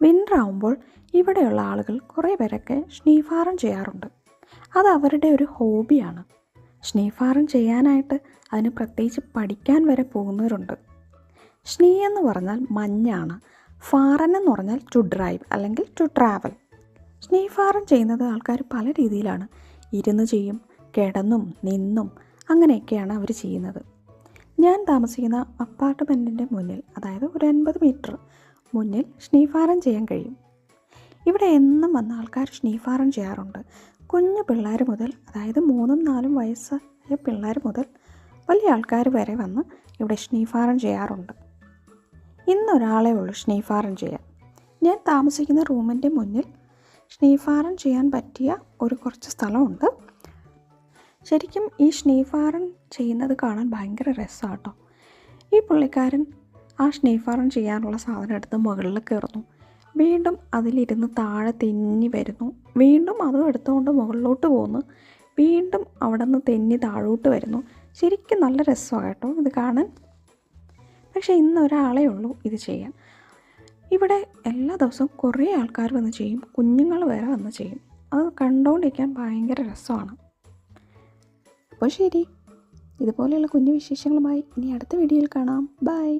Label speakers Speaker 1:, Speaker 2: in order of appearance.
Speaker 1: Winter ആകുമ്പോൾ ഇവിടെയുള്ള ആളുകൾ കുറേ പേരൊക്കെ സ്നീഫാരം ചെയ്യാറുണ്ട്. അത് അവരുടെ ഒരു ഹോബിയാണ്. സ്നീഫാരം ചെയ്യാനായിട്ട് അതിന് പ്രത്യേകിച്ച് പഠിക്കാൻ വരെ പോകുന്നവരുണ്ട്. സ്നീ എന്ന് പറഞ്ഞാൽ മഞ്ഞാണ്. ഫാറൻ എന്ന് പറഞ്ഞാൽ ടു ഡ്രൈവ് അല്ലെങ്കിൽ ടു ട്രാവൽ. സ്നീഫാരം ചെയ്യുന്നത് ആൾക്കാർ പല രീതിയിലാണ്. ഇരുന്ന് ചെയ്യും, കിടന്നും നിന്നും അങ്ങനെയൊക്കെയാണ് അവർ ചെയ്യുന്നത്. ഞാൻ താമസിക്കുന്ന അപ്പാർട്ട്മെൻറ്റിൻ്റെ മുന്നിൽ, അതായത് ഒരു 50 മീറ്റർ മുന്നിൽ സ്നീഫാരം ചെയ്യാൻ കഴിയും. ഇവിടെ എന്നും വന്ന ആൾക്കാർ സ്നീഫാരം ചെയ്യാറുണ്ട്. കുഞ്ഞു പിള്ളേർ മുതൽ, അതായത് 3-4 വയസ്സായ പിള്ളേർ മുതൽ വലിയ ആൾക്കാർ വരെ വന്ന് ഇവിടെ സ്നീഫാരം ചെയ്യാറുണ്ട്. ഇന്നൊരാളേ ഉള്ളൂ സ്നീഫാരം ചെയ്യാൻ. ഞാൻ താമസിക്കുന്ന റൂമിൻ്റെ മുന്നിൽ സ്നീഫാരം ചെയ്യാൻ പറ്റിയ കുറച്ച് സ്ഥലമുണ്ട്. ശരിക്കും ഈ സ്നീഫാരം ചെയ്യുന്നത് കാണാൻ ഭയങ്കര രസമാണ് കേട്ടോ. ഈ പുള്ളിക്കാരൻ ആ സ്നീഫാരം ചെയ്യാനുള്ള സാധനം എടുത്ത് മുകളിൽ കയറുന്നു, വീണ്ടും അതിലിരുന്ന് താഴെ തെന്നി വരുന്നു, വീണ്ടും അതും എടുത്തുകൊണ്ട് മുകളിലോട്ട് പോകുന്നു, വീണ്ടും അവിടെ നിന്ന് തെന്നി താഴോട്ട് വരുന്നു. ശരിക്കും നല്ല രസമാണ് കേട്ടോ ഇത് കാണാൻ. പക്ഷേ ഇന്നൊരാളേ ഉള്ളൂ ഇത് ചെയ്യാൻ. ഇവിടെ എല്ലാ ദിവസവും കുറേ ആൾക്കാർ വന്ന് ചെയ്യും, കുഞ്ഞുങ്ങൾ വരെ വന്ന് ചെയ്യും. അത് കണ്ടുകൊണ്ടിരിക്കാൻ ഭയങ്കര രസമാണ്. അപ്പോൾ ശരി, ഇതുപോലെയുള്ള കുഞ്ഞു വിശേഷങ്ങളുമായി ഇനി അടുത്ത വീഡിയോയിൽ കാണാം. ബൈ.